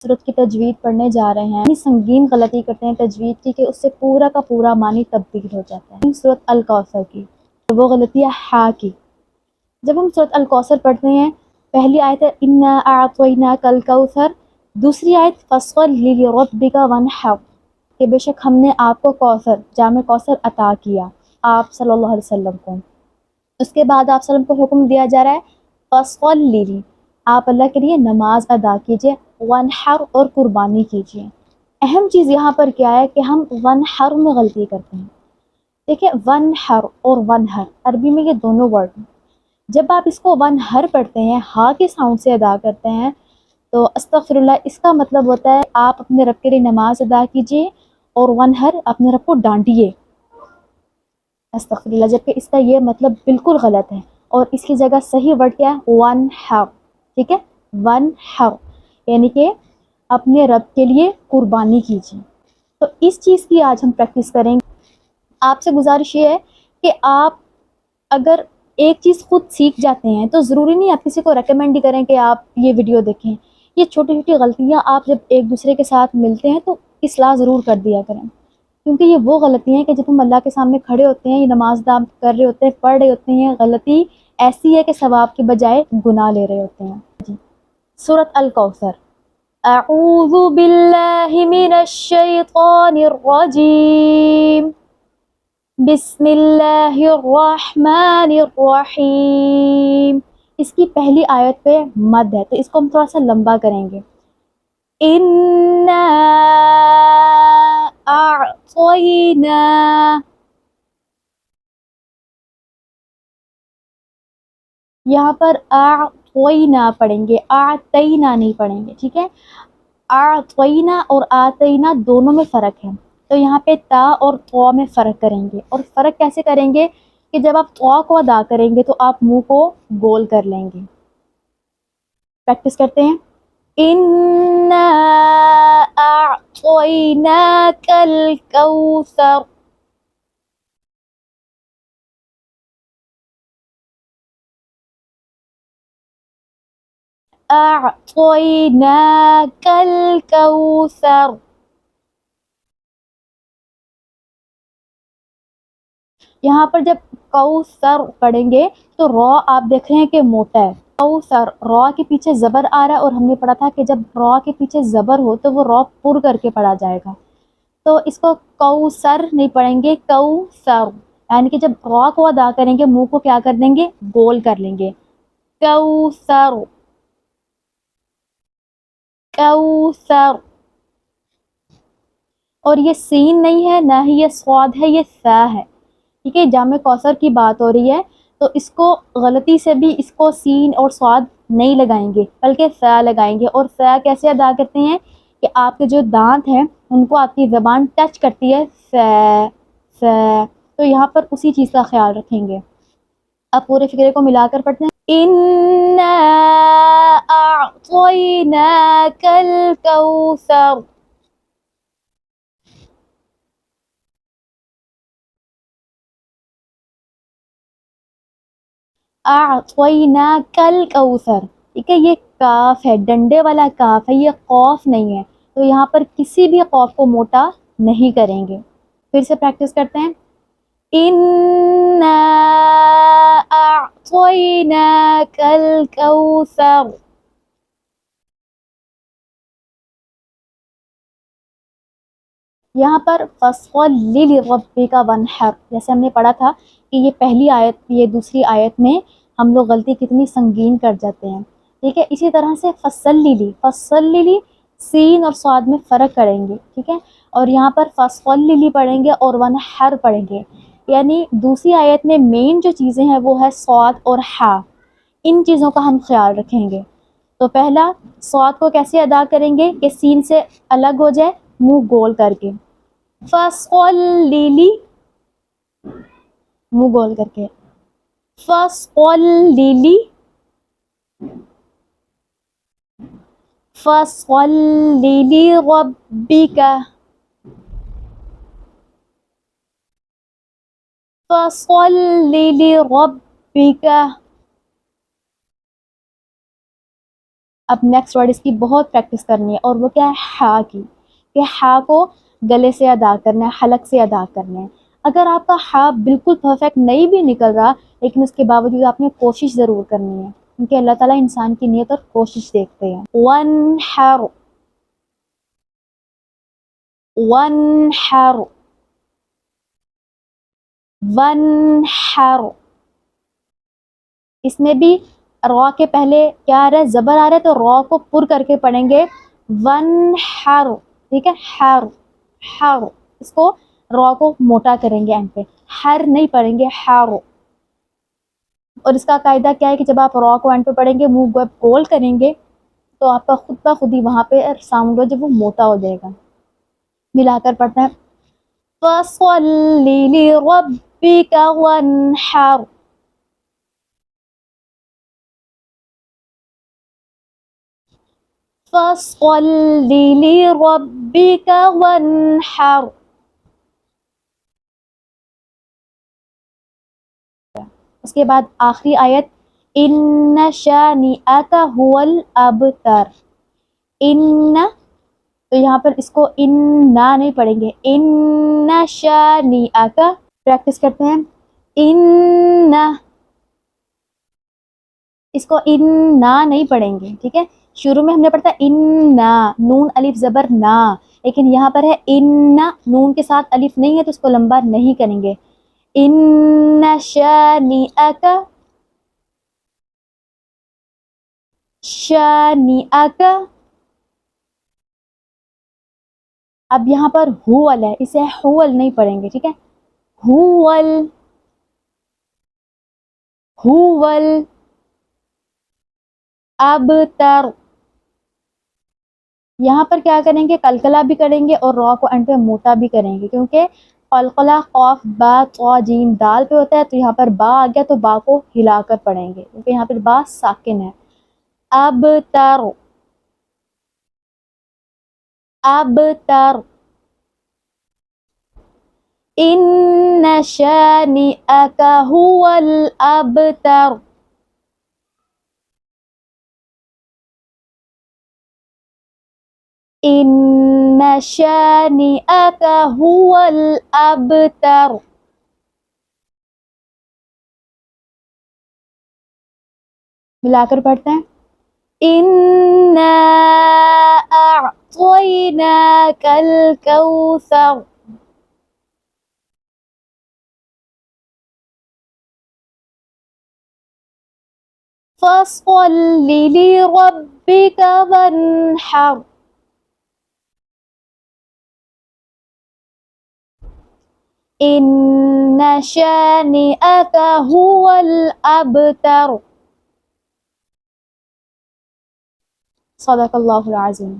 सूरत की तजवीद पढ़ने जा रहे हैं, इतनी संगीन गलती करते हैं तजवीद की कि उससे पूरा का पूरा मानी तब्दील हो जाता है। सूरत अल कौसर की वो गलती है हा की। जब हम सूरत अल कौसर पढ़ते हैं, पहली आयत है इन्ना अअतैना कल कौसर, दूसरी आयत फस्सल्लि लिरब्बिका वनहर, कि बेशक हमने आपको कौसर जामे कौसर अता किया आप सल्लल्लाहु अलैहि वसल्लम को। उसके बाद आप सल्लम को हुक्म दिया जा रहा है फस्सल्लि, आप अल्लाह के लिए नमाज अदा कीजिए, वनहर और कुर्बानी कीजिए। अहम चीज़ यहाँ पर क्या है कि हम वनहर में गलती करते हैं। देखिए वनहर और वनहर अरबी में ये दोनों वर्ड हैं। जब आप इसको वनहर पढ़ते हैं, हा के साउंड से अदा करते हैं, तो अस्तगफिरुल्लाह इसका मतलब होता है आप अपने रब के लिए नमाज अदा कीजिए और वनहर अपने रब को डांटिए, अस्तगफिरुल्लाह, जबकि इसका ये मतलब बिल्कुल गलत है। और इसकी जगह सही वर्ड क्या है? वन हर। ठीक है, वन हर यानी कि अपने रब के लिए कुर्बानी कीजिए। तो इस चीज़ की आज हम प्रैक्टिस करेंगे। आपसे गुजारिश ये है कि आप अगर एक चीज़ खुद सीख जाते हैं तो ज़रूरी नहीं आप किसी को रेकमेंड ही करें कि आप ये वीडियो देखें। ये छोटी छोटी गलतियाँ आप जब एक दूसरे के साथ मिलते हैं तो इस्लाह ज़रूर कर दिया करें, क्योंकि ये वो गलतियाँ हैं कि जब हम अल्लाह के सामने खड़े होते हैं, ये नमाज अदा कर रहे होते हैं, पढ़ रहे होते हैं, गलती ऐसी है कि सवाब के बजाय गुनाह ले रहे होते हैं। जी, सूरत अल कौसर। अऊज़ु बिल्लाहि मिनश शैतानिर रजीम, बिस्मिल्लाहिर रहमानिर रहीम। इसकी पहली आयत पे मद है तो इसको हम थोड़ा सा लंबा करेंगे। इन्ना अअतैना, यहाँ पर अअतैना पढ़ेंगे, आतैना नहीं पढ़ेंगे। ठीक है, अअतैना और आतैना दोनों में फ़र्क है, तो यहाँ पे ता और तौ में फ़र्क करेंगे। और फ़र्क कैसे करेंगे कि जब आप तौ को अदा करेंगे तो आप मुंह को गोल कर लेंगे। प्रैक्टिस करते हैं। इन्ना अअतैनाकल कौसर, अअतैनाकल कौसर। यहाँ पर जब कौसर पढ़ेंगे तो रॉ आप देख रहे हैं कि मोटा है। कौसर रॉ के पीछे ज़बर आ रहा है और हमने पढ़ा था कि जब रॉ के पीछे ज़बर हो तो वो रॉ पुर करके पढ़ा जाएगा। तो इसको कौसर नहीं पढ़ेंगे, कौसर, यानी कि जब रॉ को अदा करेंगे मुंह को क्या कर देंगे? गोल कर लेंगे। कौसर, कौसर। और ये सीन नहीं है, ना ही ये स्वाद है, ये सा है। ठीक है, जामे कौसर की बात हो रही है तो इसको गलती से भी इसको सीन और स्वाद नहीं लगाएंगे बल्कि फ़ा लगाएंगे। और फ़ा कैसे अदा करते हैं कि आपके जो दांत हैं उनको आपकी ज़बान टच करती है, फ़ा फ़ा। तो यहाँ पर उसी चीज़ का ख्याल रखेंगे। अब पूरे फिक्रे को मिलाकर पढ़ते हैं। इन्ना अअतैनाकल कौसर, अअतैनाकल कौसर। ठीक है, ये काफ है, डंडे वाला काफ है, ये कौफ नहीं है। तो यहाँ पर किसी भी कौफ को मोटा नहीं करेंगे। फिर से प्रैक्टिस करते हैं। इन्ना अअतैनाकल कौसर, यहाँ पर फस्सल्लि लिरब्बिका वनहर, जैसे हमने पढ़ा था कि ये पहली आयत, ये दूसरी आयत में हम लोग गलती कितनी संगीन कर जाते हैं। ठीक है, इसी तरह से फस्सल्लि, फस्सल्लि सीन और स्वाद में फ़र्क करेंगे। ठीक है, और यहाँ पर फस्सल्लि पढ़ेंगे और वनहर पढ़ेंगे। यानी दूसरी आयत में मेन जो चीज़ें हैं वो है स्वाद और हा, इन चीज़ों का हम ख्याल रखेंगे। तो पहला, स्वाद को कैसे अदा करेंगे कि सीन से अलग हो जाए, मुंह गोल करके। फस्सल्लि, मुंह गोल करके। फस्सल्लि, फस्सल्लि लिरब्बिका, फस्सल्लि लिरब्बिका। اب نیکسٹ ورڈ اس کی بہت پریکٹس کرنی ہے، اور وہ کیا ہے؟ ہا کی، کہ ہا کو گلے سے ادا کرنا ہے، حلق سے ادا کرنا ہے۔ اگر آپ کا ہا بالکل پرفیکٹ نہیں بھی نکل رہا، لیکن اس کے باوجود آپ نے کوشش ضرور کرنی ہے، کیونکہ اللہ تعالیٰ انسان کی نیت اور کوشش دیکھتے ہیں۔ وَانْحَرْ، وَانْحَرْ، وَانْحَرْ، اس میں بھی را کے پہلے کیا آ رہا ہے؟ زبر آ رہا ہے، تو را کو پر کر کے پڑھیں گے، وَانْحَرْ، ٹھیک ہے، حر، حر، اس کو را کو موٹا کریں گے اینڈ پہ، ہر نہیں پڑھیں گے، حر۔ اور اس کا قاعدہ کیا ہے کہ جب آپ را کو اینڈ پہ پڑھیں گے، منہ گول کریں گے، تو آپ کا خود بخود ہی وہاں پہ ساؤنڈ ہو جب وہ موٹا ہو جائے گا۔ ملا کر پڑھتے ہیں، فَصَلِّ لِرَبِّكَ وَانْحَرْ، فَصَلِّ لِرَبِّكَ وَانْحَرْ۔ اس کے بعد آخری آیت، اِنَّ شَانِئَكَ هُوَ الْأَبْتَرُ، ان، تو یہاں پر اس کو اِنَّا نہیں پڑھیں گے، اِنَّ شَانِئَكَ، پریکٹس کرتے ہیں، اِنَّ، اس کو اِنَّا نہیں پڑھیں گے، ٹھیک ہے۔ شروع میں ہم نے پڑھا اِنَّا، نون الف زبر نا، لیکن یہاں پر ہے اِنَّا، نون کے ساتھ الف نہیں ہے تو اس کو لمبا نہیں کریں گے، اِنَّ شَانِئَكَ، شَانِئَكَ۔ اب یہاں پر ہوول ہے، اسے ہول نہیں پڑھیں گے، ٹھیک ہے، ہوول، ہوول، ابتر۔ یہاں پر کیا کریں گے؟ قلقلہ بھی کریں گے اور را کو اینڈ پہ موٹا بھی کریں گے، کیونکہ قلقلہ قاف با طا جیم دال پہ ہوتا ہے، تو یہاں پر با آ گیا تو با کو ہلا کر پڑھیں گے، کیونکہ یہاں پر با ساکن ہے۔ ابتر، ابتر، ان شانئک هو الابتر، ان شانئک هو الابتر۔ ملا کر پڑھتے ہیں، انا اعطیناک الکوثر، فصل لربک وانحر، ان شانئک هو الابتر۔ صدق اللہ العظیم۔